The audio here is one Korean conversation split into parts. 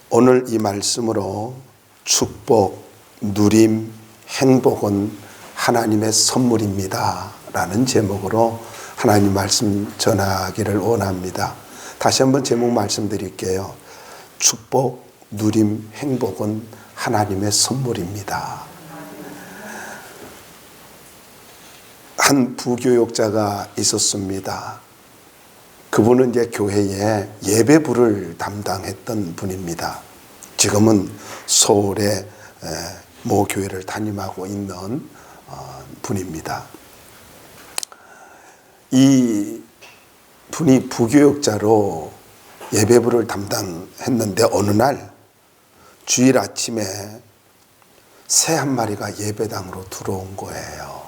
오늘 이 말씀으로 축복, 누림, 행복은 하나님의 선물입니다 라는 제목으로 하나님 말씀 전하기를 원합니다. 다시 한번 제목 말씀드릴게요. 축복, 누림, 행복은 하나님의 선물입니다. 한 부교육자가 있었습니다. 그분은 이제 교회에 예배부를 담당했던 분입니다. 지금은 서울의 모 교회를 담임하고 있는 분입니다. 이 분이 부교육자로 예배부를 담당했는데 어느 날 주일 아침에 새 한 마리가 예배당으로 들어온 거예요.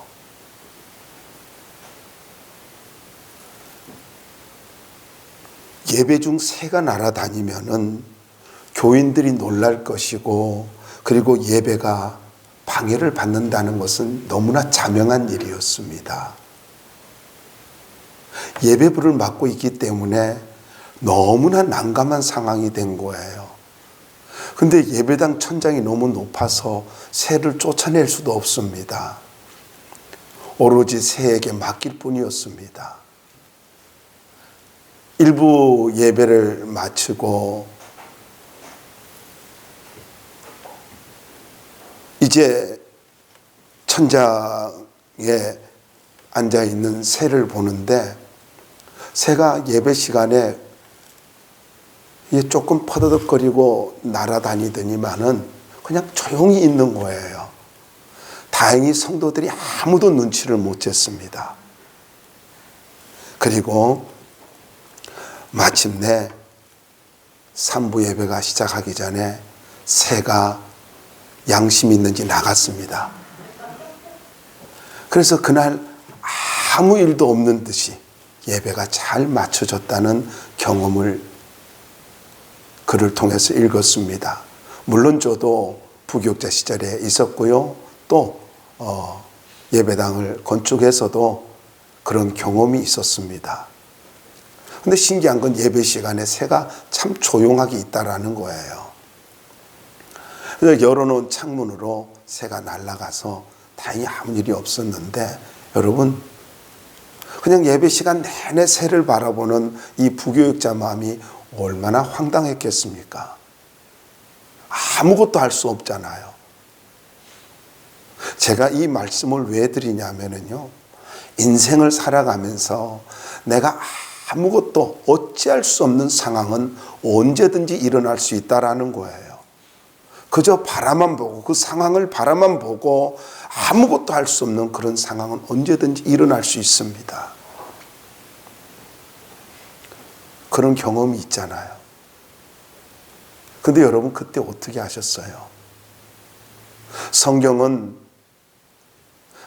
예배 중 새가 날아다니면은 교인들이 놀랄 것이고, 그리고 예배가 방해를 받는다는 것은 너무나 자명한 일이었습니다. 예배부를 맡고 있기 때문에 너무나 난감한 상황이 된 거예요. 근데 예배당 천장이 너무 높아서 새를 쫓아낼 수도 없습니다. 오로지 새에게 맡길 뿐이었습니다. 일부 예배를 마치고 이제 천장에 앉아있는 새를 보는데 새가 예배 시간에 조금 퍼더덕거리고 날아다니더니만은 그냥 조용히 있는 거예요. 다행히 성도들이 아무도 눈치를 못 챘습니다. 그리고 마침내 3부 예배가 시작하기 전에 새가 양심 있는지 나갔습니다. 그래서 그날 아무 일도 없는 듯이 예배가 잘 맞춰졌다는 경험을 글을 통해서 읽었습니다. 물론 저도 부교육자 시절에 있었고요. 또 예배당을 건축해서도 그런 경험이 있었습니다. 근데 신기한 건 예배 시간에 새가 참 조용하게 있다라는 거예요. 그래서 열어놓은 창문으로 새가 날아가서 다행히 아무 일이 없었는데, 여러분, 그냥 예배 시간 내내 새를 바라보는 이 부교육자 마음이 얼마나 황당했겠습니까? 아무것도 할 수 없잖아요. 제가 이 말씀을 왜 드리냐면요, 인생을 살아가면서 내가 아무것도 어찌할 수 없는 상황은 언제든지 일어날 수 있다라는 거예요. 그저 바라만 보고, 그 상황을 바라만 보고 아무것도 할 수 없는 그런 상황은 언제든지 일어날 수 있습니다. 그런 경험이 있잖아요. 근데 여러분, 그때 어떻게 하셨어요? 성경은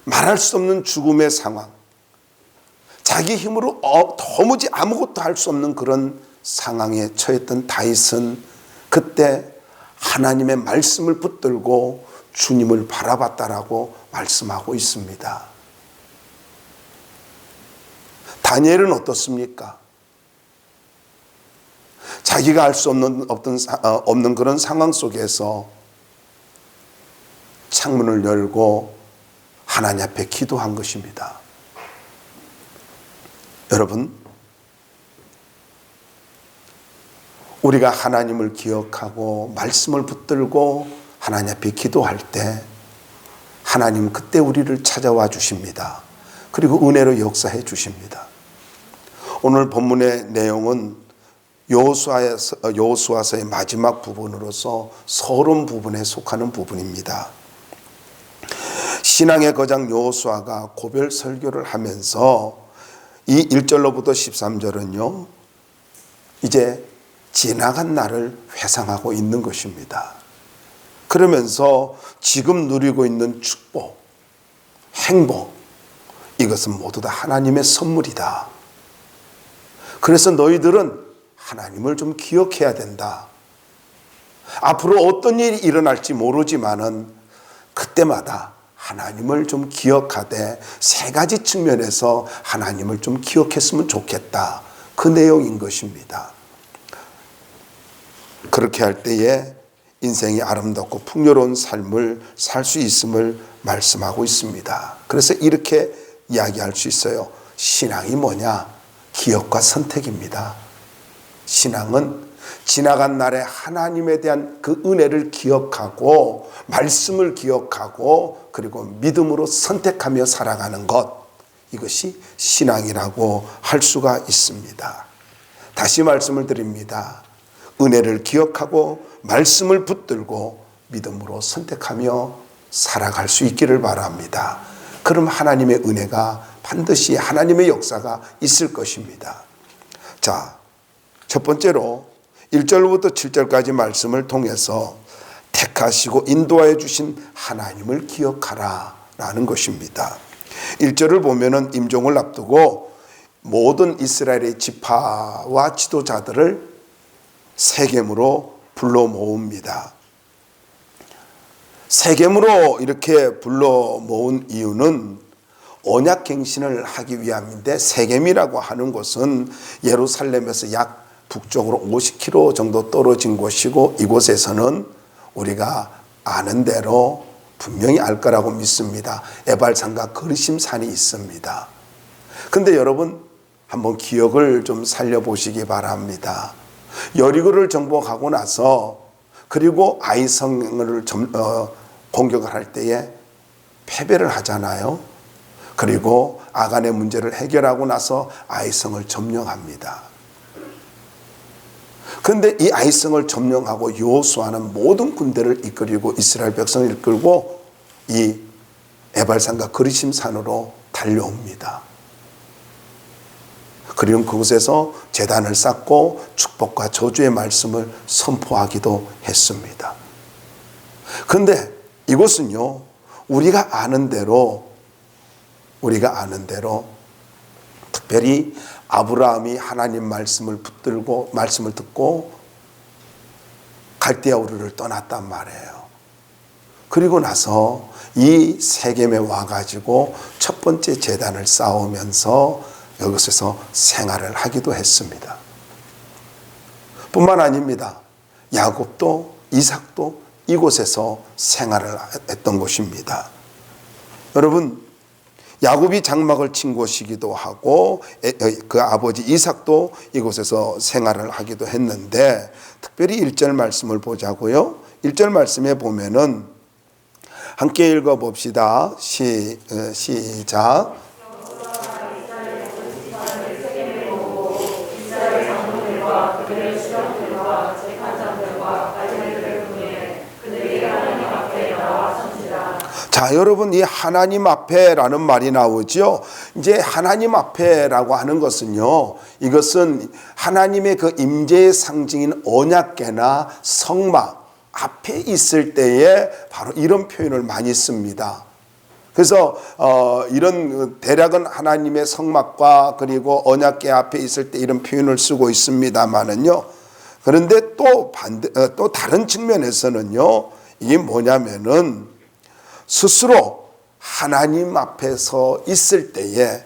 말할 수 없는 죽음의 상황, 자기 힘으로 도무지 아무것도 할 수 없는 그런 상황에 처했던 다윗은 그때 하나님의 말씀을 붙들고 주님을 바라봤다라고 말씀하고 있습니다. 다니엘은 어떻습니까? 자기가 알 수 없는 그런 상황 속에서 창문을 열고 하나님 앞에 기도한 것입니다. 여러분, 우리가 하나님을 기억하고 말씀을 붙들고 하나님 앞에 기도할 때 하나님은 그때 우리를 찾아와 주십니다. 그리고 은혜로 역사해 주십니다. 오늘 본문의 내용은 여호수아서의 마지막 부분으로서 서론 부분에 속하는 부분입니다. 신앙의 거장 여호수아가 고별 설교를 하면서 이 1절로부터 13절은요, 이제 지나간 날을 회상하고 있는 것입니다. 그러면서 지금 누리고 있는 축복, 행복, 이것은 모두 다 하나님의 선물이다. 그래서 너희들은 하나님을 좀 기억해야 된다. 앞으로 어떤 일이 일어날지 모르지만은 그때마다 하나님을 좀 기억하되 세 가지 측면에서 하나님을 좀 기억했으면 좋겠다. 그 내용인 것입니다. 그렇게 할 때에 인생이 아름답고 풍요로운 삶을 살 수 있음을 말씀하고 있습니다. 그래서 이렇게 이야기할 수 있어요. 신앙이 뭐냐? 기억과 선택입니다. 신앙은 지나간 날에 하나님에 대한 그 은혜를 기억하고 말씀을 기억하고 그리고 믿음으로 선택하며 살아가는 것, 이것이 신앙이라고 할 수가 있습니다. 다시 말씀을 드립니다. 은혜를 기억하고 말씀을 붙들고 믿음으로 선택하며 살아갈 수 있기를 바랍니다. 그럼 하나님의 은혜가 반드시 하나님의 역사가 있을 것입니다. 자, 첫 번째로 1절부터 7절까지 말씀을 통해서 택하시고 인도하여 주신 하나님을 기억하라 라는 것입니다. 1절을 보면은 임종을 앞두고 모든 이스라엘의 지파와 지도자들을 세겜으로 불러 모읍니다. 세겜으로 이렇게 불러 모은 이유는 언약갱신을 하기 위함인데, 세겜이라고 하는 곳은 예루살렘에서 약 북쪽으로 50km 정도 떨어진 곳이고, 이곳에서는 우리가 아는 대로 분명히 알 거라고 믿습니다. 에발산과 거리심산이 있습니다. 근데 여러분 한번 기억을 좀 살려보시기 바랍니다. 여리고를 정복하고 나서 그리고 아이성을 공격을 할 때에 패배를 하잖아요. 그리고 아간의 문제를 해결하고 나서 아이성을 점령합니다. 그런데 이 아이성을 점령하고 여호수아는 모든 군대를 이끌고 이스라엘 백성을 이끌고 이 에발산과 거리심산으로 달려옵니다. 그리고 그곳에서 제단을 쌓고 축복과 저주의 말씀을 선포하기도 했습니다. 그런데 이곳은요, 우리가 아는 대로 특별히 아브라함이 하나님 말씀을 붙들고 말씀을 듣고 갈대아 우르를 떠났단 말이에요. 그리고 나서 이 세겜에 와가지고 첫 번째 제단을 쌓으면서 여기서 생활을 하기도 했습니다. 뿐만 아닙니다. 야곱도 이삭도 이곳에서 생활을 했던 곳입니다. 여러분, 야곱이 장막을 친 곳이기도 하고 그 아버지 이삭도 이곳에서 생활을 하기도 했는데, 특별히 1절 말씀을 보자고요. 1절 말씀에 보면은 함께 읽어봅시다. 시작. 자, 여러분, 이 하나님 앞에라는 말이 나오죠. 이제 하나님 앞에라고 하는 것은요, 이것은 하나님의 그 임재의 상징인 언약궤나 성막 앞에 있을 때에 바로 이런 표현을 많이 씁니다. 그래서 이런 대략은 하나님의 성막과 그리고 언약궤 앞에 있을 때 이런 표현을 쓰고 있습니다만은요. 그런데 또 다른 측면에서는요, 이게 뭐냐면은 스스로 하나님 앞에서 있을 때에,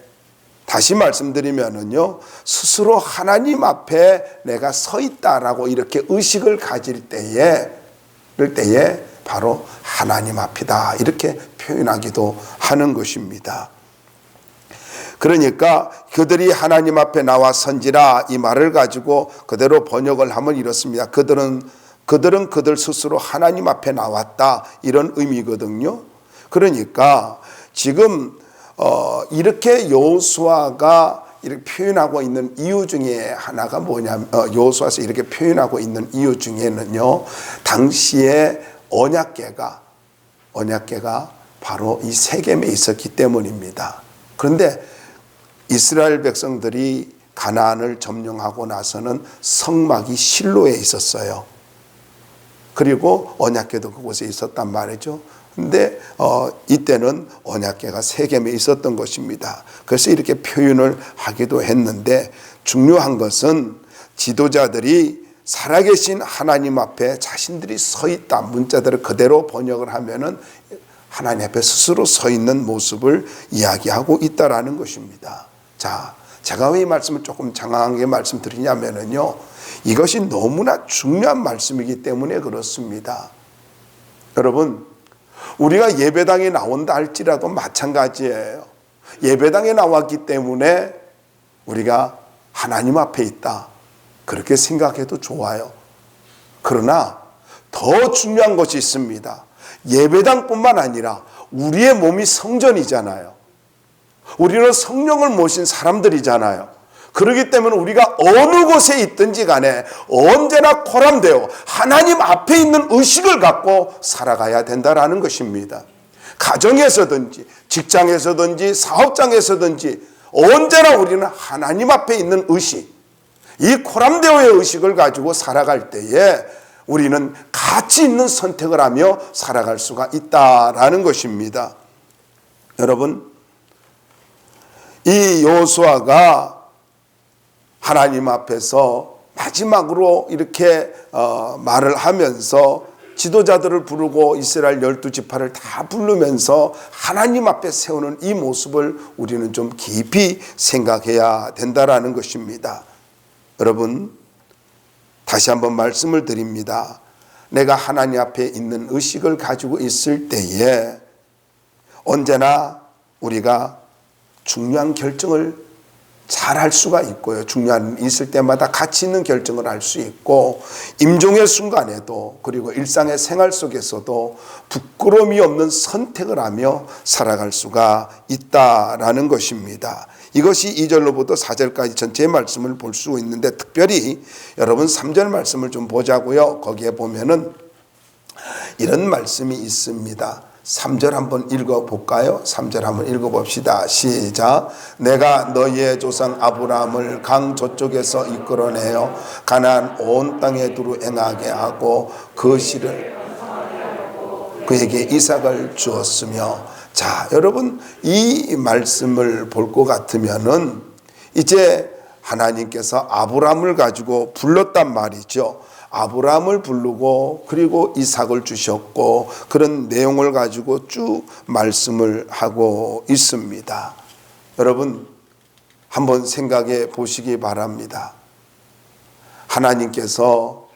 다시 말씀드리면은요, 스스로 하나님 앞에 내가 서 있다라고 이렇게 의식을 가질 때에 바로 하나님 앞이다 이렇게 표현하기도 하는 것입니다. 그러니까 그들이 하나님 앞에 나와 선지라, 이 말을 가지고 그대로 번역을 하면 이렇습니다. 그들은 그들 스스로 하나님 앞에 나왔다, 이런 의미거든요. 그러니까 지금 이렇게 여호수아가 이렇게 표현하고 있는 이유 중에 하나가 뭐냐면, 여호수아서 이렇게 표현하고 있는 이유 중에는요, 당시에 언약궤가 바로 이 세겜에 있었기 때문입니다. 그런데 이스라엘 백성들이 가나안을 점령하고 나서는 성막이 실로에 있었어요. 그리고 언약궤도 그곳에 있었단 말이죠. 근데 이때는 언약궤가 세겜에 있었던 것입니다. 그래서 이렇게 표현을 하기도 했는데, 중요한 것은 지도자들이 살아계신 하나님 앞에 자신들이 서 있다, 문자들을 그대로 번역을 하면은 하나님 앞에 스스로 서 있는 모습을 이야기하고 있다라는 것입니다. 자, 제가 왜 이 말씀을 조금 장황하게 말씀드리냐면요, 이것이 너무나 중요한 말씀이기 때문에 그렇습니다. 여러분, 우리가 예배당에 나온다 할지라도 마찬가지예요. 예배당에 나왔기 때문에 우리가 하나님 앞에 있다, 그렇게 생각해도 좋아요. 그러나 더 중요한 것이 있습니다. 예배당뿐만 아니라 우리의 몸이 성전이잖아요. 우리는 성령을 모신 사람들이잖아요. 그렇기 때문에 우리가 어느 곳에 있든지 간에 언제나 코람되어 하나님 앞에 있는 의식을 갖고 살아가야 된다라는 것입니다. 가정에서든지 직장에서든지 사업장에서든지 언제나 우리는 하나님 앞에 있는 의식, 이 코람데오의 의식을 가지고 살아갈 때에 우리는 가치 있는 선택을 하며 살아갈 수가 있다라는 것입니다. 여러분, 이 여호수아가 하나님 앞에서 마지막으로 이렇게 말을 하면서 지도자들을 부르고 이스라엘 12지파를 다 부르면서 하나님 앞에 세우는 이 모습을 우리는 좀 깊이 생각해야 된다라는 것입니다. 여러분, 다시 한번 말씀을 드립니다. 내가 하나님 앞에 있는 의식을 가지고 있을 때에 언제나 우리가 중요한 결정을 잘 할 수가 있고요. 중요한 일이 있을 때마다 가치 있는 결정을 할 수 있고, 임종의 순간에도 그리고 일상의 생활 속에서도 부끄러움이 없는 선택을 하며 살아갈 수가 있다라는 것입니다. 이것이 2절로부터 4절까지 전체의 말씀을 볼 수 있는데, 특별히 여러분 3절 말씀을 좀 보자고요. 거기에 보면은 이런 말씀이 있습니다. 3절 한번 읽어볼까요? 3절 한번 읽어봅시다. 시작. 내가 너희의 조상 아브라함을 강 저쪽에서 이끌어내어 가나안 온 땅에 두루 행하게 하고 그 씨를 그에게 이삭을 주었으며. 자, 여러분, 이 말씀을 볼 것 같으면은 이제 하나님께서 아브라함을 가지고 불렀단 말이죠. 아브라함을 부르고 그리고 이삭을 주셨고, 그런 내용을 가지고 쭉 말씀을 하고 있습니다. 여러분, 한번 생각해 보시기 바랍니다. 하나님께서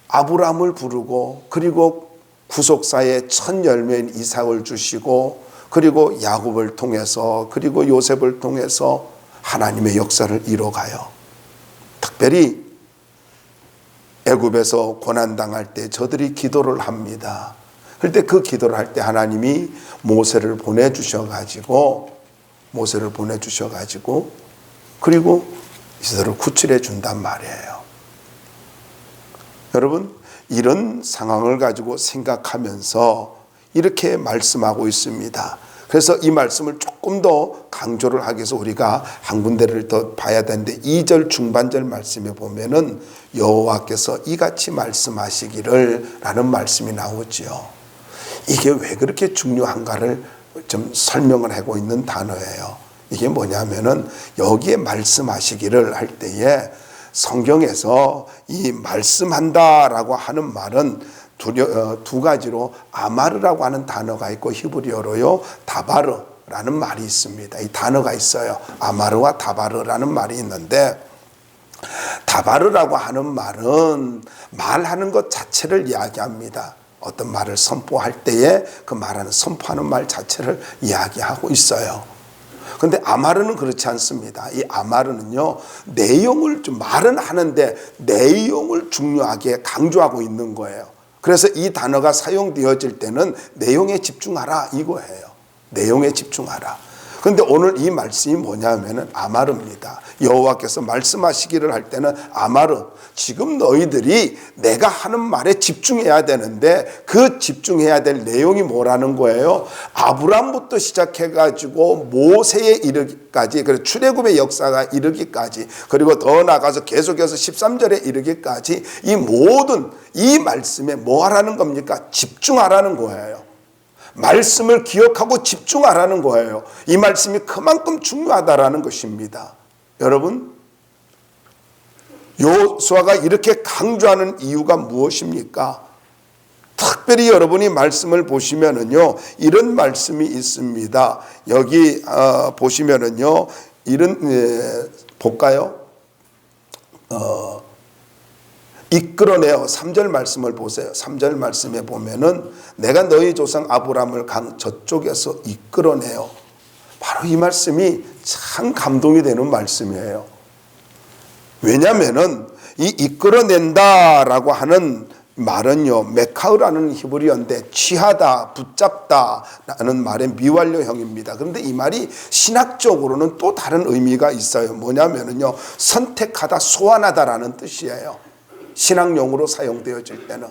아브라함을 부르고 그리고 구속사의 첫 열매인 이삭을 주시고, 그리고 야곱을 통해서 그리고 요셉을 통해서 하나님의 역사를 이뤄가요. 특별히 애굽에서 고난당할 때 저들이 기도를 합니다. 그때 그 기도를 할 때 하나님이 모세를 보내주셔가지고 그리고 이스라엘을 구출해 준단 말이에요. 여러분, 이런 상황을 가지고 생각하면서 이렇게 말씀하고 있습니다. 그래서 이 말씀을 조금 더 강조를 하기 위해서 우리가 한 군데를 더 봐야 되는데, 2절 중반절 말씀에 보면은 여호와께서 이같이 말씀하시기를 라는 말씀이 나오지요. 이게 왜 그렇게 중요한가를 좀 설명을 하고 있는 단어예요. 이게 뭐냐면은 여기에 말씀하시기를 할 때에 성경에서 이 말씀한다라고 하는 말은 두 가지로 아마르라고 하는 단어가 있고 히브리어로요 다바르라는 말이 있습니다. 이 단어가 있어요. 아마르와 다바르라는 말이 있는데, 다바르라고 하는 말은 말하는 것 자체를 이야기합니다. 어떤 말을 선포할 때에 그 말하는 선포하는 말 자체를 이야기하고 있어요. 그런데 아마르는 그렇지 않습니다. 이 아마르는요, 내용을 좀 말은 하는데 내용을 중요하게 강조하고 있는 거예요. 그래서 이 단어가 사용되어질 때는 내용에 집중하라 이거예요. 내용에 집중하라. 그런데 오늘 이 말씀이 뭐냐면은 아마르입니다. 여호와께서 말씀하시기를 할 때는 아마르, 지금 너희들이 내가 하는 말에 집중해야 되는데 그 집중해야 될 내용이 뭐라는 거예요? 아브람부터 시작해가지고 모세에 이르기까지, 그리고 출애굽의 역사가 이르기까지, 그리고 더 나아가서 계속해서 13절에 이르기까지 이 모든 이 말씀에 뭐 하라는 겁니까? 집중하라는 거예요. 말씀을 기억하고 집중하라는 거예요. 이 말씀이 그만큼 중요하다라는 것입니다. 여러분, 여호수아가 이렇게 강조하는 이유가 무엇입니까? 특별히 여러분이 말씀을 보시면은요, 이런 말씀이 있습니다. 여기 보시면은요, 이런 볼까요? 이끌어내어 3절 말씀을 보세요. 3절 말씀에 보면은 내가 너희 조상 아브라함을 강 저쪽에서 이끌어내어, 바로 이 말씀이 참 감동이 되는 말씀이에요. 왜냐하면은 이 이끌어낸다라고 하는 말은요, 메카우라는 히브리어인데 취하다, 붙잡다라는 말의 미완료형입니다. 그런데 이 말이 신학적으로는 또 다른 의미가 있어요. 뭐냐면은요, 선택하다, 소환하다라는 뜻이에요. 신학용으로 사용되어질 때는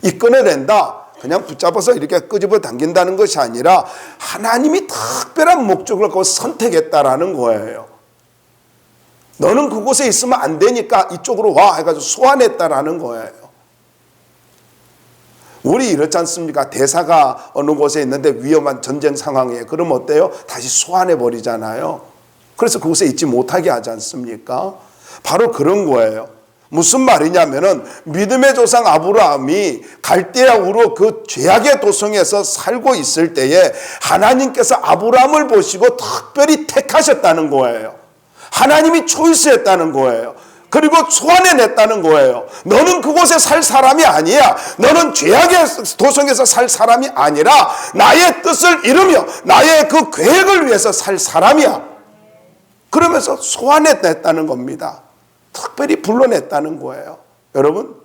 이끌어낸다, 그냥 붙잡아서 이렇게 끄집어 당긴다는 것이 아니라 하나님이 특별한 목적을 갖고 선택했다라는 거예요. 너는 그곳에 있으면 안 되니까 이쪽으로 와 해가지고 소환했다라는 거예요. 우리 이렇지 않습니까? 대사가 어느 곳에 있는데 위험한 전쟁 상황이에요. 그럼 어때요? 다시 소환해 버리잖아요. 그래서 그곳에 있지 못하게 하지 않습니까? 바로 그런 거예요. 무슨 말이냐면은 믿음의 조상 아브라함이 갈대아 우르 그 죄악의 도성에서 살고 있을 때에 하나님께서 아브라함을 보시고 특별히 택하셨다는 거예요. 하나님이 초이스했다는 거예요. 그리고 소환해냈다는 거예요. 너는 그곳에 살 사람이 아니야. 너는 죄악의 도성에서 살 사람이 아니라 나의 뜻을 이루며 나의 그 계획을 위해서 살 사람이야. 그러면서 소환해냈다는 겁니다. 특별히 불러냈다는 거예요. 여러분,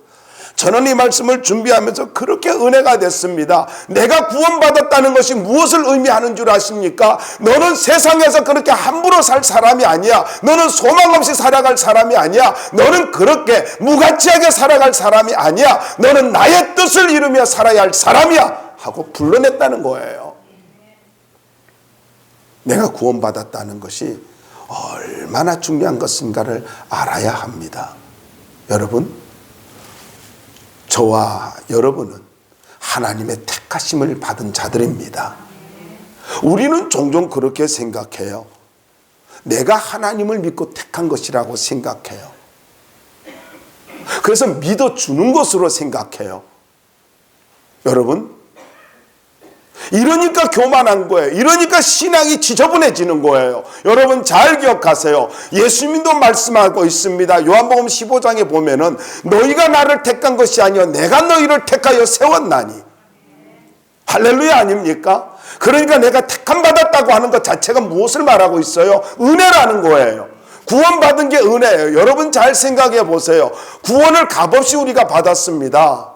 저는 이 말씀을 준비하면서 그렇게 은혜가 됐습니다. 내가 구원받았다는 것이 무엇을 의미하는 줄 아십니까? 너는 세상에서 그렇게 함부로 살 사람이 아니야. 너는 소망 없이 살아갈 사람이 아니야. 너는 그렇게 무가치하게 살아갈 사람이 아니야. 너는 나의 뜻을 이루며 살아야 할 사람이야 하고 불러냈다는 거예요. 내가 구원받았다는 것이 얼마나 중요한 것인가를 알아야 합니다. 여러분, 저와 여러분은 하나님의 택하심을 받은 자들입니다. 우리는 종종 그렇게 생각해요. 내가 하나님을 믿고 택한 것이라고 생각해요. 그래서 믿어주는 것으로 생각해요. 여러분, 이러니까 교만한 거예요. 이러니까 신앙이 지저분해지는 거예요. 여러분 잘 기억하세요. 예수님도 말씀하고 있습니다. 요한복음 15장에 보면은 너희가 나를 택한 것이 아니요 내가 너희를 택하여 세웠나니. 할렐루야 아닙니까? 그러니까 내가 택함 받았다고 하는 것 자체가 무엇을 말하고 있어요? 은혜라는 거예요. 구원받은 게 은혜예요. 여러분 잘 생각해 보세요. 구원을 값없이 우리가 받았습니다.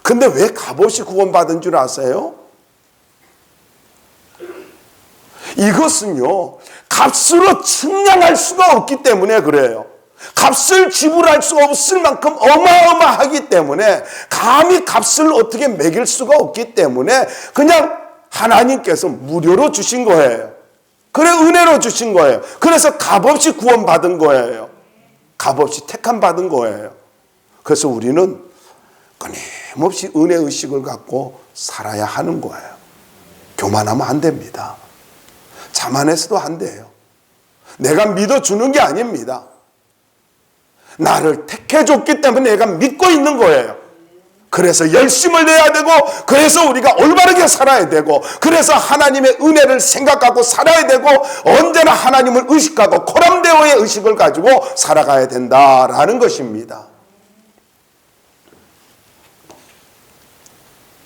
근데 왜 값없이 구원받은 줄 아세요? 이것은요, 값으로 측량할 수가 없기 때문에 그래요. 값을 지불할 수 없을 만큼 어마어마하기 때문에 감히 값을 어떻게 매길 수가 없기 때문에 그냥 하나님께서 무료로 주신 거예요. 그래 은혜로 주신 거예요. 그래서 값없이 구원받은 거예요. 값없이 택함 받은 거예요. 그래서 우리는 끊임없이 은혜의식을 갖고 살아야 하는 거예요. 교만하면 안 됩니다. 자만해서도 안 돼요. 내가 믿어주는 게 아닙니다. 나를 택해줬기 때문에 내가 믿고 있는 거예요. 그래서 열심을 내야 되고, 그래서 우리가 올바르게 살아야 되고, 그래서 하나님의 은혜를 생각하고 살아야 되고, 언제나 하나님을 의식하고 코람데오의 의식을 가지고 살아가야 된다라는 것입니다.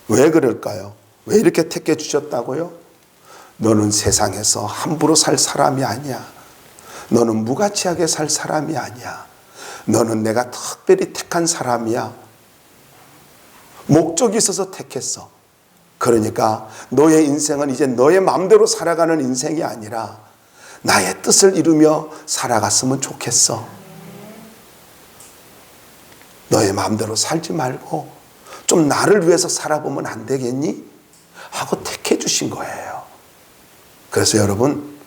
왜 그럴까요? 왜 이렇게 택해 주셨다고요? 너는 세상에서 함부로 살 사람이 아니야. 너는 무가치하게 살 사람이 아니야. 너는 내가 특별히 택한 사람이야. 목적이 있어서 택했어. 그러니까 너의 인생은 이제 너의 마음대로 살아가는 인생이 아니라 나의 뜻을 이루며 살아갔으면 좋겠어. 너의 마음대로 살지 말고 좀 나를 위해서 살아보면 안 되겠니? 하고 택해 주신 거예요. 그래서 여러분,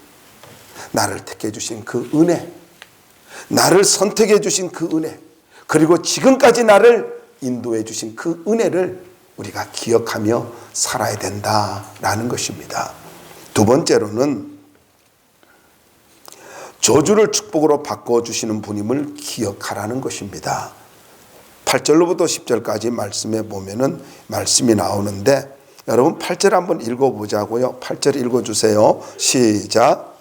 나를 택해 주신 그 은혜, 나를 선택해 주신 그 은혜, 그리고 지금까지 나를 인도해 주신 그 은혜를 우리가 기억하며 살아야 된다라는 것입니다. 두 번째로는 저주를 축복으로 바꿔주시는 분임을 기억하라는 것입니다. 8절로부터 10절까지 말씀에 보면은 말씀이 나오는데, 여러분 8절 한번 읽어보자고요. 8절 읽어주세요. 시작.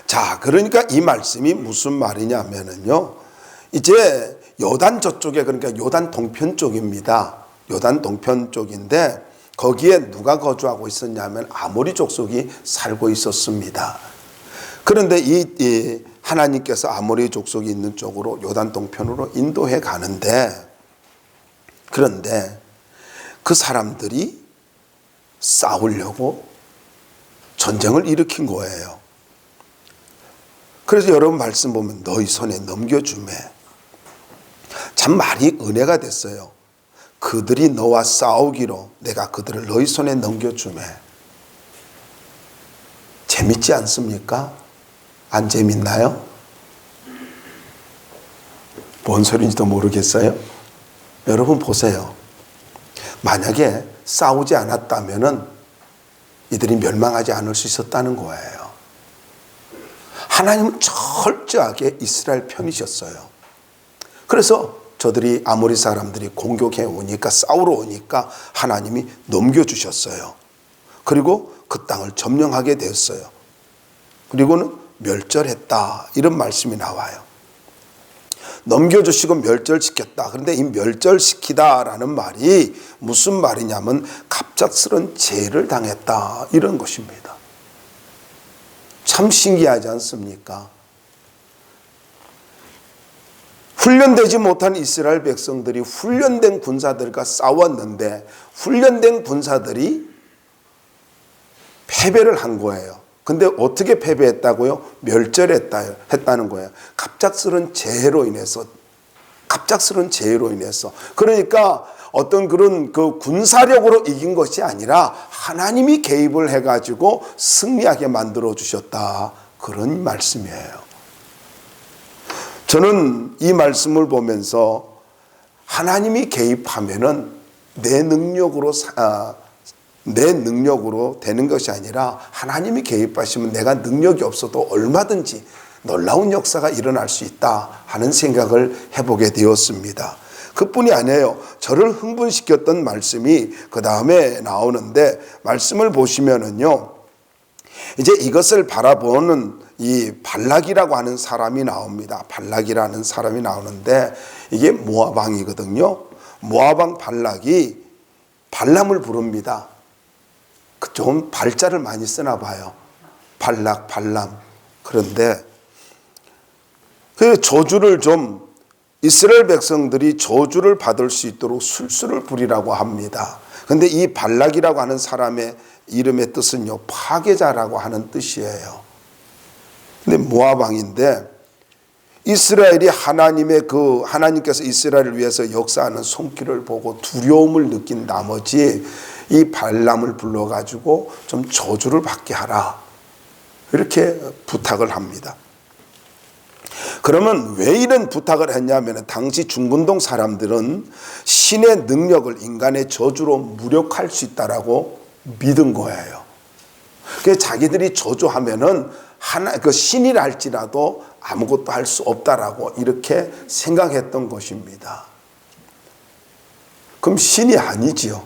자, 그러니까 이 말씀이 무슨 말이냐면은요, 이제 요단 저쪽에, 그러니까 요단 동편 쪽입니다. 요단 동편 쪽인데 거기에 누가 거주하고 있었냐면 아모리 족속이 살고 있었습니다. 그런데 이 하나님께서 아모리 족속이 있는 쪽으로 요단 동편으로 인도해 가는데, 그런데 그 사람들이 싸우려고 전쟁을 일으킨 거예요. 그래서 여러분 말씀 보면 너희 손에 넘겨주매. 참 말이 은혜가 됐어요. 그들이 너와 싸우기로 내가 그들을 너희 손에 넘겨주매. 재밌지 않습니까? 안 재밌나요? 뭔 소리인지도 모르겠어요. 여러분 보세요. 만약에 싸우지 않았다면은 이들이 멸망하지 않을 수 있었다는 거예요. 하나님은 철저하게 이스라엘 편이셨어요. 그래서 저들이 아모리 사람들이 공격해 오니까, 싸우러 오니까 하나님이 넘겨주셨어요. 그리고 그 땅을 점령하게 되었어요. 그리고는 멸절했다, 이런 말씀이 나와요. 넘겨주시고 멸절시켰다. 그런데 이 멸절시키다라는 말이 무슨 말이냐면 갑작스런 재해를 당했다, 이런 것입니다. 참 신기하지 않습니까? 훈련되지 못한 이스라엘 백성들이 훈련된 군사들과 싸웠는데 훈련된 군사들이 패배를 한 거예요. 근데 어떻게 패배했다고요? 멸절했다는 거예요. 갑작스런 재해로 인해서. 그러니까 어떤 그런 그 군사력으로 이긴 것이 아니라 하나님이 개입을 해가지고 승리하게 만들어 주셨다, 그런 말씀이에요. 저는 이 말씀을 보면서 하나님이 개입하면은 내 능력으로 되는 것이 아니라 하나님이 개입하시면 내가 능력이 없어도 얼마든지 놀라운 역사가 일어날 수 있다 하는 생각을 해보게 되었습니다. 그뿐이 아니에요. 저를 흥분시켰던 말씀이 그 다음에 나오는데, 말씀을 보시면은요, 이제 이것을 바라보는 이 발락이라고 하는 사람이 나옵니다. 발락이라는 사람이 나오는데 이게 모압 왕이거든요. 모압 왕 발락이 발람을 부릅니다. 좀 발자를 많이 쓰나 봐요. 발락, 발람. 그런데 그 저주를 좀, 이스라엘 백성들이 저주를 받을 수 있도록 술수를 부리라고 합니다. 그런데 이 발락이라고 하는 사람의 이름의 뜻은요, 파괴자라고 하는 뜻이에요. 근데 모압 왕인데 이스라엘이 하나님께서 이스라엘을 위해서 역사하는 손길을 보고 두려움을 느낀 나머지 이 발람을 불러가지고 좀 저주를 받게 하라, 이렇게 부탁을 합니다. 그러면 왜 이런 부탁을 했냐면, 당시 중근동 사람들은 신의 능력을 인간의 저주로 무력할 수 있다라고 믿은 거예요. 그래서 자기들이 저주하면은 그 신이랄지라도 아무것도 할 수 없다라고 이렇게 생각했던 것입니다. 그럼 신이 아니지요.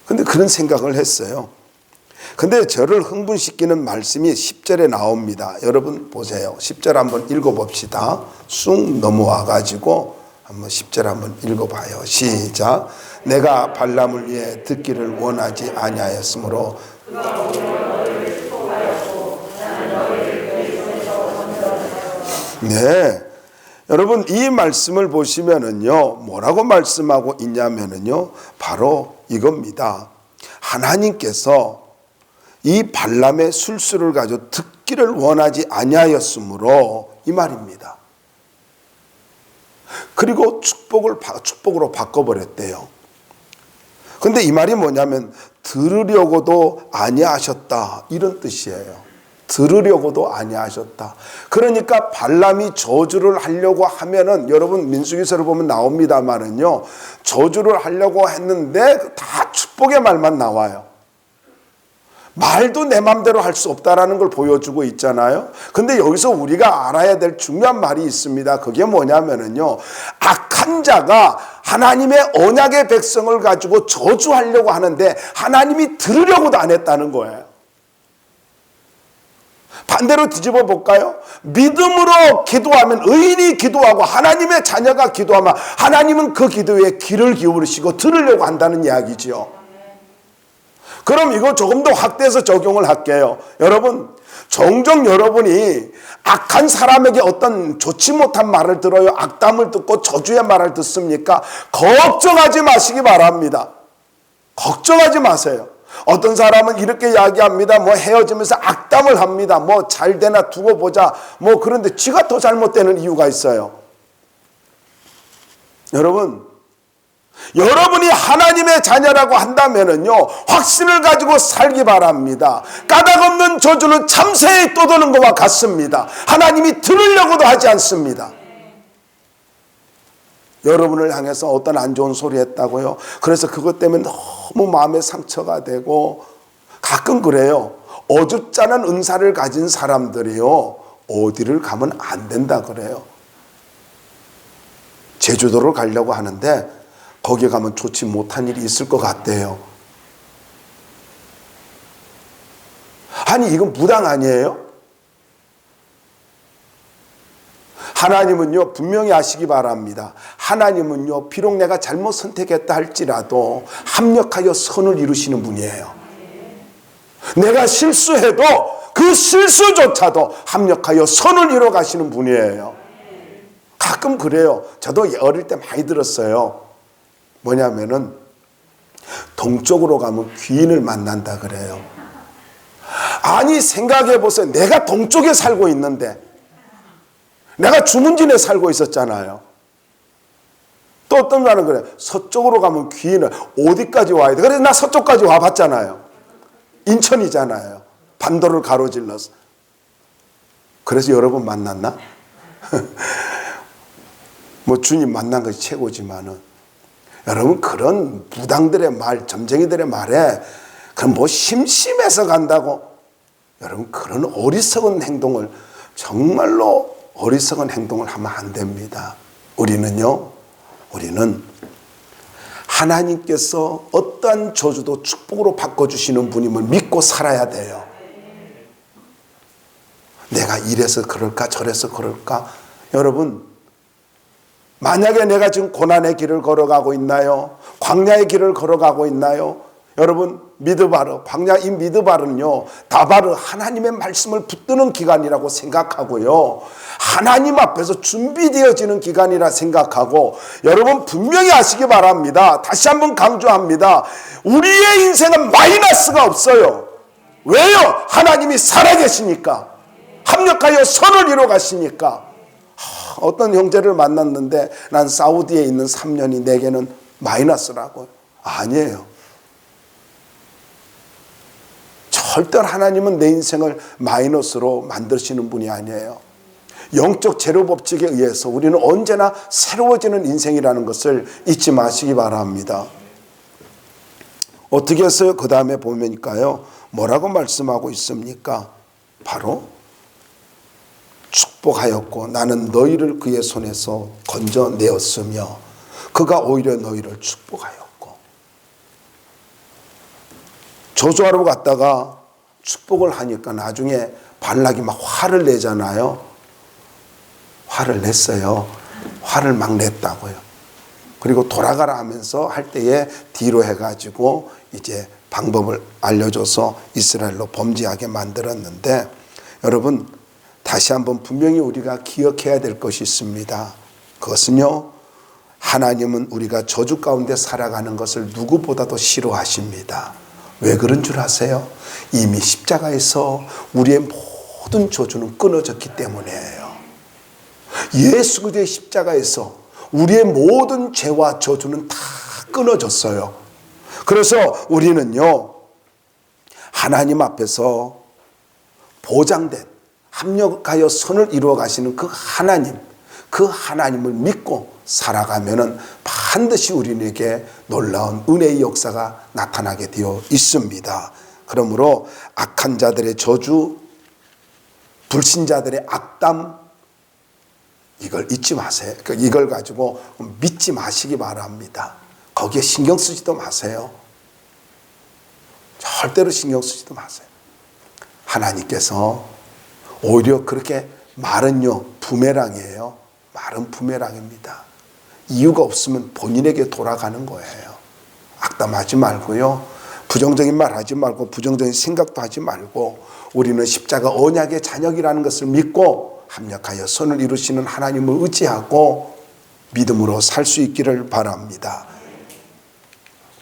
근데 그런 생각을 했어요. 근데 저를 흥분시키는 말씀이 10절에 나옵니다. 여러분 보세요. 10절 한번 읽어봅시다. 쑥 넘어와 가지고 한번 10절 한번 읽어봐요. 시작. 내가 발람을 위해 듣기를 원하지 아니하였으므로 네, 여러분 이 말씀을 보시면은요, 뭐라고 말씀하고 있냐면은요, 바로 이겁니다. 하나님께서 이 발람의 술수를 가지고 듣기를 원하지 아니하였으므로, 이 말입니다. 그리고 축복으로 바꿔버렸대요. 근데 이 말이 뭐냐면 들으려고도 아니하셨다, 이런 뜻이에요. 들으려고도 아니하셨다. 그러니까 발람이 저주를 하려고 하면은, 여러분 민수기서를 보면 나옵니다만은요, 저주를 하려고 했는데 다 축복의 말만 나와요. 말도 내 맘대로 할 수 없다라는 걸 보여주고 있잖아요. 근데 여기서 우리가 알아야 될 중요한 말이 있습니다. 그게 뭐냐면은요, 악한 자가 하나님의 언약의 백성을 가지고 저주하려고 하는데 하나님이 들으려고도 안 했다는 거예요. 반대로 뒤집어 볼까요? 믿음으로 기도하면, 의인이 기도하고 하나님의 자녀가 기도하면 하나님은 그 기도에 귀를 기울이시고 들으려고 한다는 이야기지요. 그럼 이거 조금 더 확대해서 적용을 할게요. 여러분, 종종 여러분이 악한 사람에게 어떤 좋지 못한 말을 들어요? 악담을 듣고 저주의 말을 듣습니까? 걱정하지 마시기 바랍니다. 걱정하지 마세요. 어떤 사람은 이렇게 이야기합니다. 뭐 헤어지면서 악담을 합니다. 뭐 잘 되나 두고 보자. 뭐 그런데 지가 더 잘못되는 이유가 있어요. 여러분이 하나님의 자녀라고 한다면은요, 확신을 가지고 살기 바랍니다. 까닭없는 저주는 참새에 떠도는 것과 같습니다. 하나님이 들으려고도 하지 않습니다. 여러분을 향해서 어떤 안 좋은 소리 했다고요? 그래서 그것 때문에 너무 마음에 상처가 되고, 가끔 그래요. 어줍잖은 은사를 가진 사람들이요, 어디를 가면 안 된다 그래요. 제주도를 가려고 하는데 거기 가면 좋지 못한 일이 있을 것 같대요. 아니, 이건 무당 아니에요? 하나님은요, 분명히 아시기 바랍니다. 하나님은요, 비록 내가 잘못 선택했다 할지라도 합력하여 선을 이루시는 분이에요. 내가 실수해도 그 실수조차도 합력하여 선을 이루어 가시는 분이에요. 가끔 그래요. 저도 어릴 때 많이 들었어요. 뭐냐면은 동쪽으로 가면 귀인을 만난다 그래요. 아니, 생각해 보세요. 내가 동쪽에 살고 있는데, 내가 주문진에 살고 있었잖아요. 또 어떤 사람은 그래, 서쪽으로 가면 귀인을 어디까지 와야 돼? 그래서 나 서쪽까지 와봤잖아요. 인천이잖아요. 반도를 가로질러서. 그래서 여러분 만났나? 뭐 주님 만난 것이 최고지만은, 여러분 그런 무당들의 말, 점쟁이들의 말에 그럼 뭐 심심해서 간다고, 여러분 그런 어리석은 행동을, 정말로 어리석은 행동을 하면 안 됩니다. 우리는 하나님께서 어떠한 저주도 축복으로 바꿔주시는 분임을 믿고 살아야 돼요. 내가 이래서 그럴까 저래서 그럴까. 여러분, 만약에 내가 지금 고난의 길을 걸어가고 있나요? 광야의 길을 걸어가고 있나요? 여러분, 미드바르, 광야 이 미드바르는요, 다바르, 하나님의 말씀을 붙드는 기간이라고 생각하고요, 하나님 앞에서 준비되어지는 기간이라 생각하고, 여러분 분명히 아시기 바랍니다. 다시 한번 강조합니다. 우리의 인생은 마이너스가 없어요. 왜요? 하나님이 살아계시니까, 합력하여 선을 이루어 가시니까. 어떤 형제를 만났는데, 난 사우디에 있는 3년이 내게는 마이너스라고요. 아니에요. 절대로 하나님은 내 인생을 마이너스로 만드시는 분이 아니에요. 영적 제로 법칙에 의해서 우리는 언제나 새로워지는 인생이라는 것을 잊지 마시기 바랍니다. 어떻게 했어요? 그 다음에 보면요, 뭐라고 말씀하고 있습니까? 바로 축복하였고 나는 너희를 그의 손에서 건져내었으며 그가 오히려 너희를 축복하였고. 저주하러 갔다가 축복을 하니까 나중에 발락이 막 화를 내잖아요. 화를 냈어요. 화를 막 냈다고요. 그리고 돌아가라 하면서 할 때에 뒤로 해가지고 이제 방법을 알려줘서 이스라엘로 범죄하게 만들었는데, 여러분 다시 한번 분명히 우리가 기억해야 될 것이 있습니다. 그것은요, 하나님은 우리가 저주 가운데 살아가는 것을 누구보다도 싫어하십니다. 왜 그런 줄 아세요? 이미 십자가에서 우리의 모든 저주는 끊어졌기 때문이에요. 예수 그리스도의 십자가에서 우리의 모든 죄와 저주는 다 끊어졌어요. 그래서 우리는요, 하나님 앞에서 보장된, 합력하여 선을 이루어 가시는 그 하나님을 믿고 살아가면은 반드시 우리에게 놀라운 은혜의 역사가 나타나게 되어 있습니다. 그러므로 악한 자들의 저주, 불신자들의 악담, 이걸 잊지 마세요. 이걸 가지고 믿지 마시기 바랍니다. 거기에 신경 쓰지도 마세요. 절대로 신경 쓰지도 마세요. 하나님께서 오히려 그렇게 말은요, 부메랑이에요. 말은 부메랑입니다. 이유가 없으면 본인에게 돌아가는 거예요. 악담하지 말고요. 부정적인 말 하지 말고 부정적인 생각도 하지 말고 우리는 십자가 언약의 자녀이라는 것을 믿고 합력하여 선을 이루시는 하나님을 의지하고 믿음으로 살 수 있기를 바랍니다.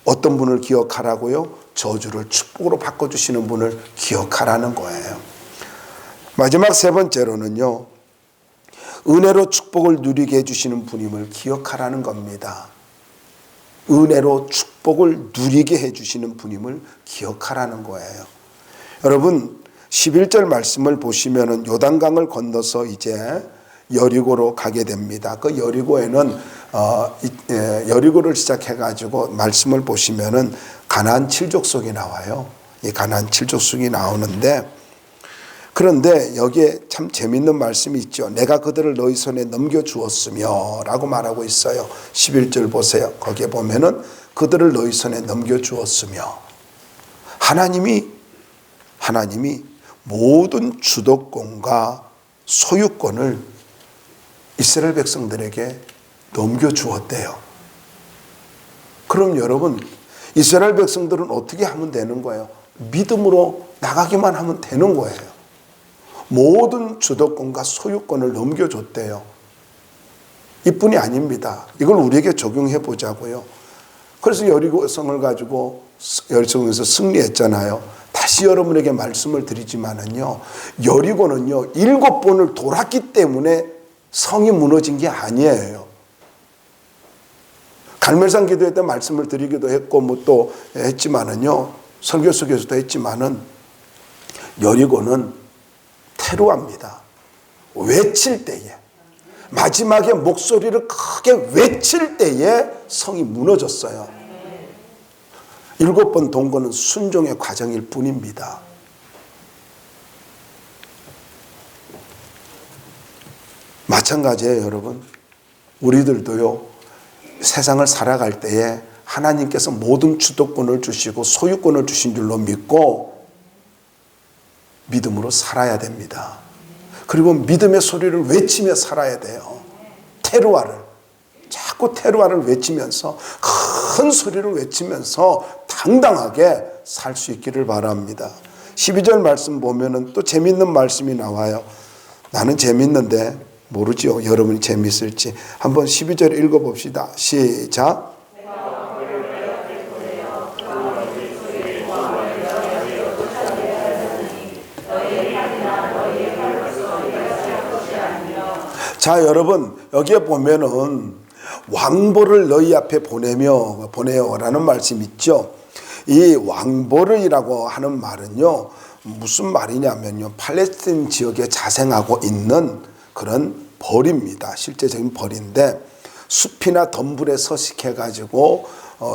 어떤 분을 기억하라고요? 저주를 축복으로 바꿔주시는 분을 기억하라는 거예요. 마지막 세 번째로는요, 은혜로 축복을 누리게 해주시는 분임을 기억하라는 겁니다. 은혜로 축복을 누리게 해주시는 분임을 기억하라는 거예요. 여러분 11절 말씀을 보시면은 요단강을 건너서 이제 여리고로 가게 됩니다. 그 여리고에는 여리고를 시작해 가지고 말씀을 보시면은 가나안 7족속이 나와요. 이 가나안 7족속이 나오는데, 그런데 여기에 참 재밌는 말씀이 있죠. 내가 그들을 너희 손에 넘겨주었으며 라고 말하고 있어요. 11절 보세요. 거기에 보면은 그들을 너희 손에 넘겨주었으며, 하나님이 모든 주도권과 소유권을 이스라엘 백성들에게 넘겨주었대요. 그럼 여러분, 이스라엘 백성들은 어떻게 하면 되는 거예요? 믿음으로 나가기만 하면 되는 거예요. 모든 주도권과 소유권을 넘겨줬대요. 이뿐이 아닙니다. 이걸 우리에게 적용해 보자고요. 그래서 여리고성을 가지고 여리고성에서 승리했잖아요. 다시 여러분에게 말씀을 드리지만은요, 여리고는요 7번을 돌았기 때문에 성이 무너진 게 아니에요. 갈멜산 기도회 때 말씀을 드리기도 했고 뭐 또 했지만은요, 설교 속에서도 했지만은 여리고는 테루아입니다. 외칠 때에, 마지막에 목소리를 크게 외칠 때에 성이 무너졌어요. 7번 동거는 순종의 과정일 뿐입니다. 마찬가지예요, 여러분. 우리들도요, 세상을 살아갈 때에 하나님께서 모든 주도권을 주시고 소유권을 주신 줄로 믿고 믿음으로 살아야 됩니다. 그리고 믿음의 소리를 외치며 살아야 돼요. 테루아를, 자꾸 테루아를 외치면서, 큰 소리를 외치면서 당당하게 살 수 있기를 바랍니다. 12절 말씀 보면은 또 재밌는 말씀이 나와요. 나는 재밌는데 모르죠, 여러분이 재밌을지. 한번 12절 읽어봅시다. 시작. 자, 여러분 여기에 보면은 왕보를 너희 앞에 보내요라는 말씀 있죠. 이 왕보를이라고 하는 말은요, 무슨 말이냐면요, 팔레스타인 지역에 자생하고 있는 그런 벌입니다. 실제적인 벌인데, 숲이나 덤불에 서식해가지고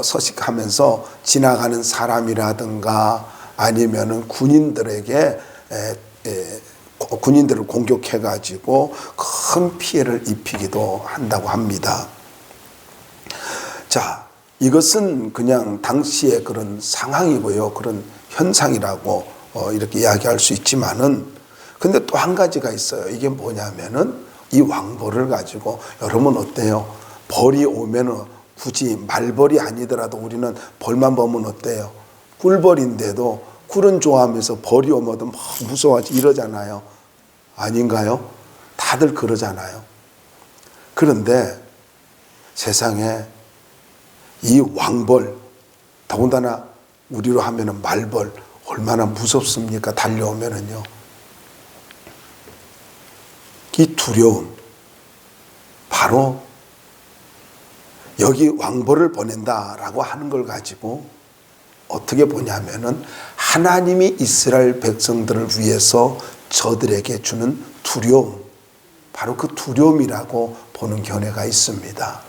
서식하면서 지나가는 사람이라든가 아니면은 군인들에게 군인들을 공격해가지고 큰 피해를 입히기도 한다고 합니다. 자, 이것은 그냥 당시의 그런 상황이고요, 그런 현상이라고 이렇게 이야기할 수 있지만은, 근데 또 한 가지가 있어요. 이게 뭐냐면은 이 왕벌을 가지고, 여러분 어때요? 벌이 오면은 굳이 말벌이 아니더라도 우리는 벌만 보면 어때요? 꿀벌인데도 꿀은 좋아하면서 벌이 오면 막 무서워하지 이러잖아요. 아닌가요? 다들 그러잖아요. 그런데 세상에 이 왕벌, 더군다나 우리로 하면은 말벌, 얼마나 무섭습니까? 달려오면은요. 이 두려움, 바로 여기 왕벌을 보낸다라고 하는 걸 가지고 어떻게 보냐면은 하나님이 이스라엘 백성들을 위해서 저들에게 주는 두려움, 바로 그 두려움이라고 보는 견해가 있습니다.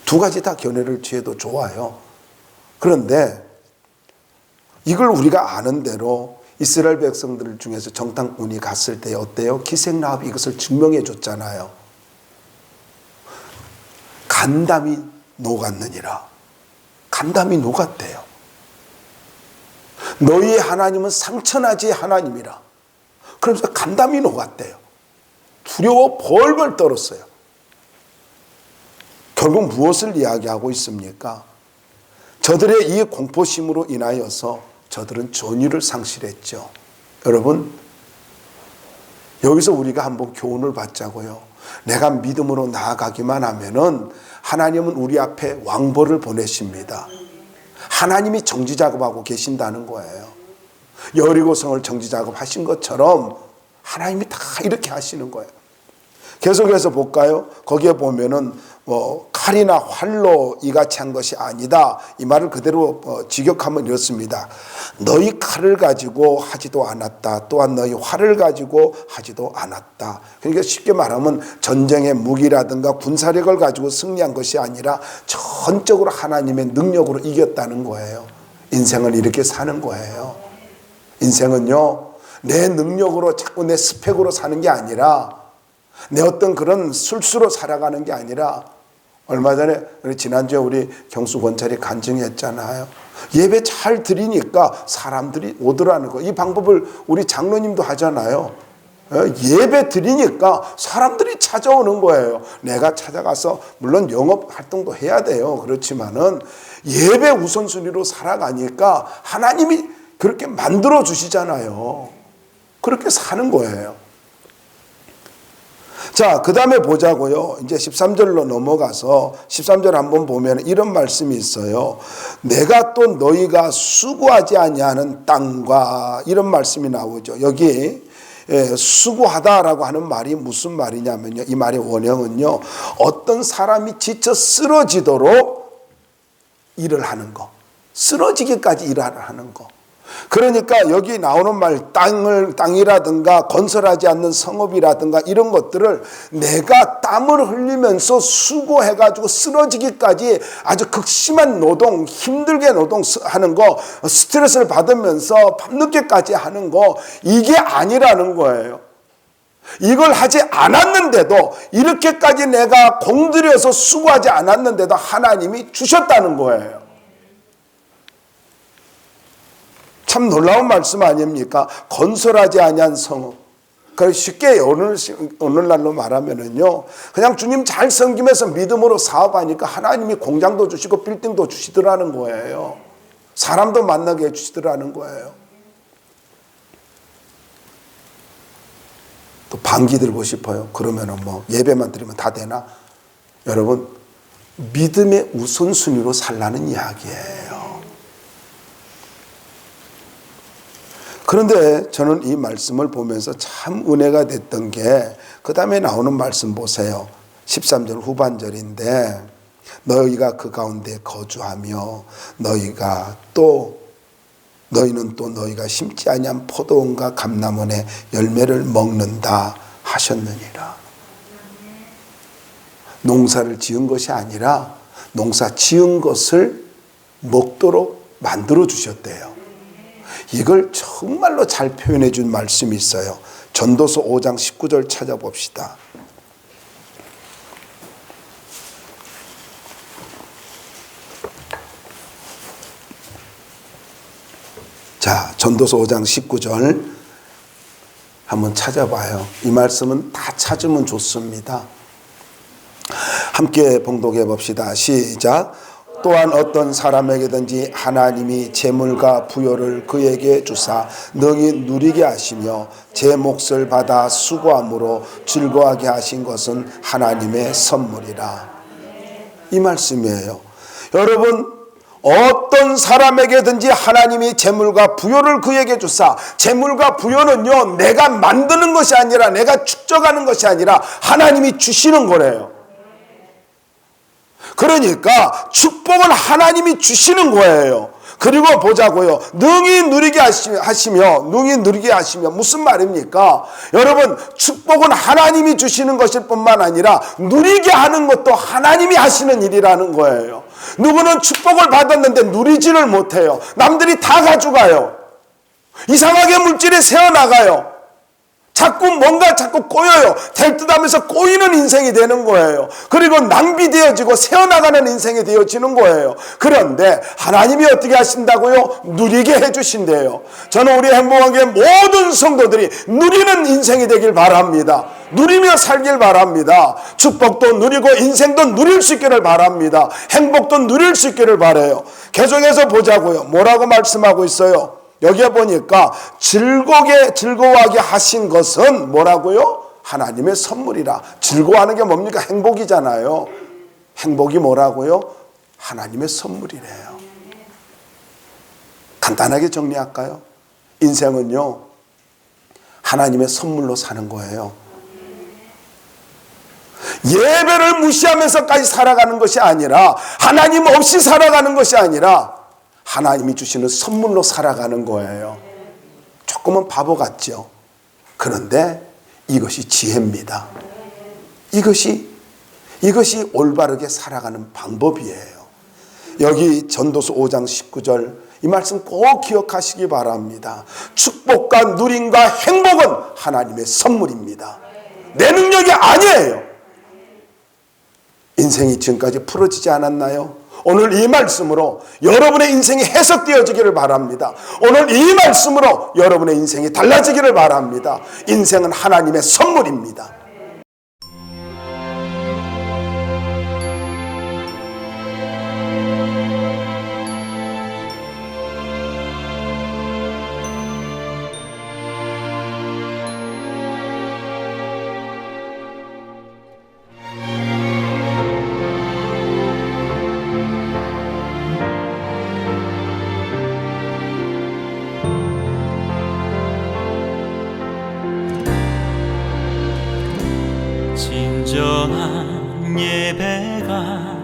두 가지 다 견해를 취해도 좋아요. 그런데 이걸 우리가 아는 대로 이스라엘 백성들 중에서 정탐꾼이 갔을 때 어때요? 기생라합이 이것을 증명해 줬잖아요. 간담이 녹았느니라. 간담이 녹았대요. 너희의 하나님은 상처나지 하나님이라. 그러면서 간담이 녹았대요. 두려워 벌벌 떨었어요. 결국 무엇을 이야기하고 있습니까? 저들의 이 공포심으로 인하여서 저들은 존의를 상실했죠. 여러분, 여기서 우리가 한번 교훈을 받자고요. 내가 믿음으로 나아가기만 하면은 하나님은 우리 앞에 왕벌을 보내십니다. 하나님이 정지작업하고 계신다는 거예요. 여리고성을 정지작업하신 것처럼 하나님이 다 이렇게 하시는 거예요. 계속해서 볼까요? 거기에 보면은 칼이나 활로 이같이 한 것이 아니다. 이 말을 그대로 직역하면 이렇습니다. 너희 칼을 가지고 하지도 않았다. 또한 너희 활을 가지고 하지도 않았다. 그러니까 쉽게 말하면 전쟁의 무기라든가 군사력을 가지고 승리한 것이 아니라 전적으로 하나님의 능력으로 이겼다는 거예요. 인생을 이렇게 사는 거예요. 인생은요, 내 능력으로 자꾸 내 스펙으로 사는 게 아니라, 내 어떤 그런 술수로 살아가는 게 아니라, 얼마 전에 지난주에 우리 경수 권찰이 간증했잖아요. 예배 잘 드리니까 사람들이 오더라는 거. 이 방법을 우리 장로님도 하잖아요. 예배 드리니까 사람들이 찾아오는 거예요. 내가 찾아가서 물론 영업 활동도 해야 돼요. 그렇지만은 예배 우선순위로 살아가니까 하나님이 그렇게 만들어 주시잖아요. 그렇게 사는 거예요. 자, 그 다음에 보자고요. 이제 13절로 넘어가서 13절 한번 보면 이런 말씀이 있어요. 내가 또 너희가 수고하지 아니하는 땅과, 이런 말씀이 나오죠. 여기 수고하다라고 하는 말이 무슨 말이냐면요, 이 말의 원형은요, 어떤 사람이 지쳐 쓰러지도록 일을 하는 거, 쓰러지기까지 일을 하는 거. 그러니까 여기 나오는 말, 땅이라든가 건설하지 않는 성읍이라든가 이런 것들을 내가 땀을 흘리면서 수고해가지고 쓰러지기까지 아주 극심한 노동, 힘들게 노동하는 거, 스트레스를 받으면서 밤늦게까지 하는 거, 이게 아니라는 거예요. 이걸 하지 않았는데도, 이렇게까지 내가 공들여서 수고하지 않았는데도 하나님이 주셨다는 거예요. 참 놀라운 말씀 아닙니까? 건설하지 아니한 성읍. 쉽게 오늘날로 말하면은요, 그냥 주님 잘 섬기면서 믿음으로 사업하니까 하나님이 공장도 주시고 빌딩도 주시더라는 거예요. 사람도 만나게 해주시더라는 거예요. 또 반기 들고 싶어요. 그러면은 예배만 드리면 다 되나? 여러분, 믿음의 우선순위로 살라는 이야기예요. 그런데 저는 이 말씀을 보면서 참 은혜가 됐던 게, 그 다음에 나오는 말씀 보세요. 13절 후반절인데, 너희가 그 가운데 거주하며 너희는 또 너희가 심지 아니한 포도원과 감람원의 열매를 먹는다 하셨느니라. 농사를 지은 것이 아니라 농사 지은 것을 먹도록 만들어 주셨대요. 이걸 정말로 잘 표현해 준 말씀이 있어요. 전도서 5장 19절 찾아봅시다. 자, 전도서 5장 19절 한번 찾아봐요. 이 말씀은 다 찾으면 좋습니다. 함께 봉독해 봅시다. 시작. 또한 어떤 사람에게든지 하나님이 재물과 부요를 그에게 주사 능히 누리게 하시며 제 몫을 받아 수고함으로 즐거워하게 하신 것은 하나님의 선물이라. 이 말씀이에요. 여러분, 어떤 사람에게든지 하나님이 재물과 부요를 그에게 주사, 재물과 부요는요, 내가 만드는 것이 아니라, 내가 축적하는 것이 아니라 하나님이 주시는 거래요. 그러니까 축복은 하나님이 주시는 거예요. 그리고 보자고요. 능히 누리게 하시며 무슨 말입니까? 여러분, 축복은 하나님이 주시는 것일 뿐만 아니라 누리게 하는 것도 하나님이 하시는 일이라는 거예요. 누구는 축복을 받았는데 누리지를 못해요. 남들이 다 가져가요. 이상하게 물질이 새어나가요. 자꾸 뭔가 자꾸 꼬여요. 될 듯 하면서 꼬이는 인생이 되는 거예요. 그리고 낭비되어지고 새어나가는 인생이 되어지는 거예요. 그런데 하나님이 어떻게 하신다고요? 누리게 해주신대요. 저는 우리 행복하게 모든 성도들이 누리는 인생이 되길 바랍니다. 누리며 살길 바랍니다. 축복도 누리고 인생도 누릴 수 있기를 바랍니다. 행복도 누릴 수 있기를 바라요. 계속해서 보자고요. 뭐라고 말씀하고 있어요? 여기에 보니까 즐거워하게 하신 것은 뭐라고요? 하나님의 선물이라. 즐거워하는 게 뭡니까? 행복이잖아요. 행복이 뭐라고요? 하나님의 선물이래요. 간단하게 정리할까요? 인생은요, 하나님의 선물로 사는 거예요. 예배를 무시하면서까지 살아가는 것이 아니라, 하나님 없이 살아가는 것이 아니라 하나님이 주시는 선물로 살아가는 거예요. 조금은 바보 같죠. 그런데 이것이 지혜입니다. 이것이 올바르게 살아가는 방법이에요. 여기 전도서 5장 19절 이 말씀 꼭 기억하시기 바랍니다. 축복과 누림과 행복은 하나님의 선물입니다. 내 능력이 아니에요. 인생이 지금까지 풀어지지 않았나요? 오늘 이 말씀으로 여러분의 인생이 해석되어지기를 바랍니다. 오늘 이 말씀으로 여러분의 인생이 달라지기를 바랍니다. 인생은 하나님의 선물입니다. 진정한 예배가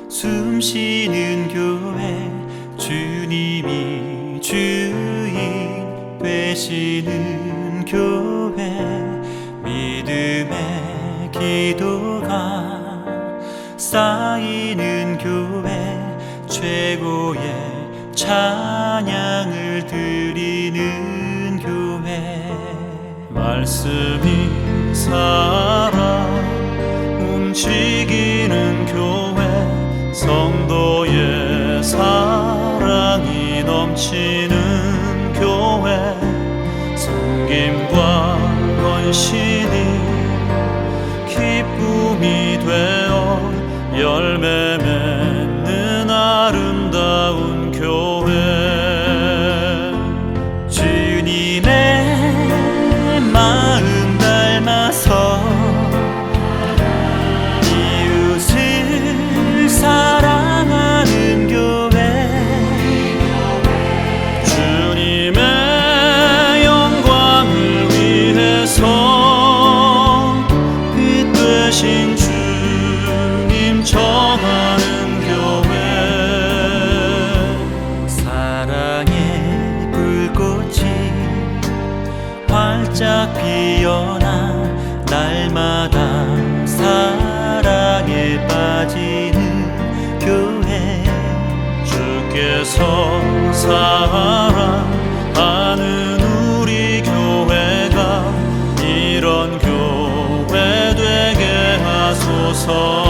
숨쉬는 교회, 주님이 주인 되시는 교회, 믿음의 기도가 쌓이는 교회, 최고의 찬양을 드리는 교회, 말씀이 살아 움직이는 교회, 성도의 사랑이 넘치는 교회, 섬김과 헌신이 기쁨이 되어 열매 맺는 아름다운 교회, 주님의 마음 닮아서 이웃을 사랑하는 교회, 주님의 영광을 위해서 빛 되신 주님 전하는 교회, 사랑의 불꽃이 활짝 피어나 날마다 사랑에 빠지는 교회, 주께서 사랑하는 우리 교회가 이런 교회 되게 하소서.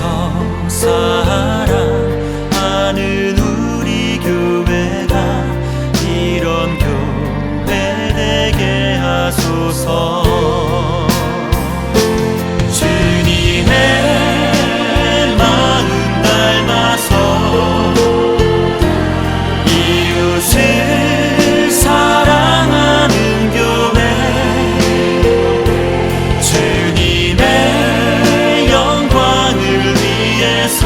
주께서 사랑하는 우리 교회가 이런 교회 되게 하소서. 주님의 마음 닮아서 이웃을 사랑하는 교회, 주님의 영광을 위해서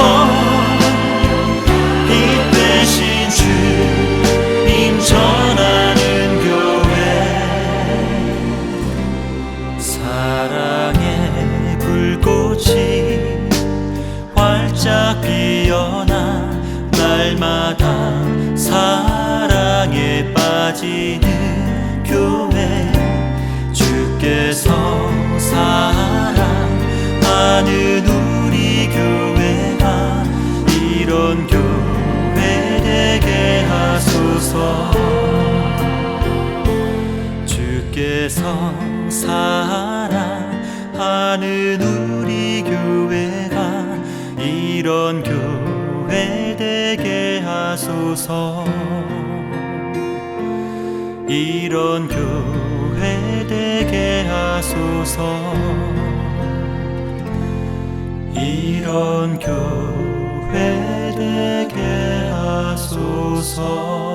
빛 대신 주님 전하는 교회. 사랑의 불꽃이 활짝 피어나 날마다 사랑에 빠지는 교회, 주께서 사랑하는 우리 교회가 이런 교회 되게 하소서. 주께서 사랑하는 우리 교회가 이런 교회 되게 하소서. 이런 교회 되게 하소서. 이런 교회 되게 하소서.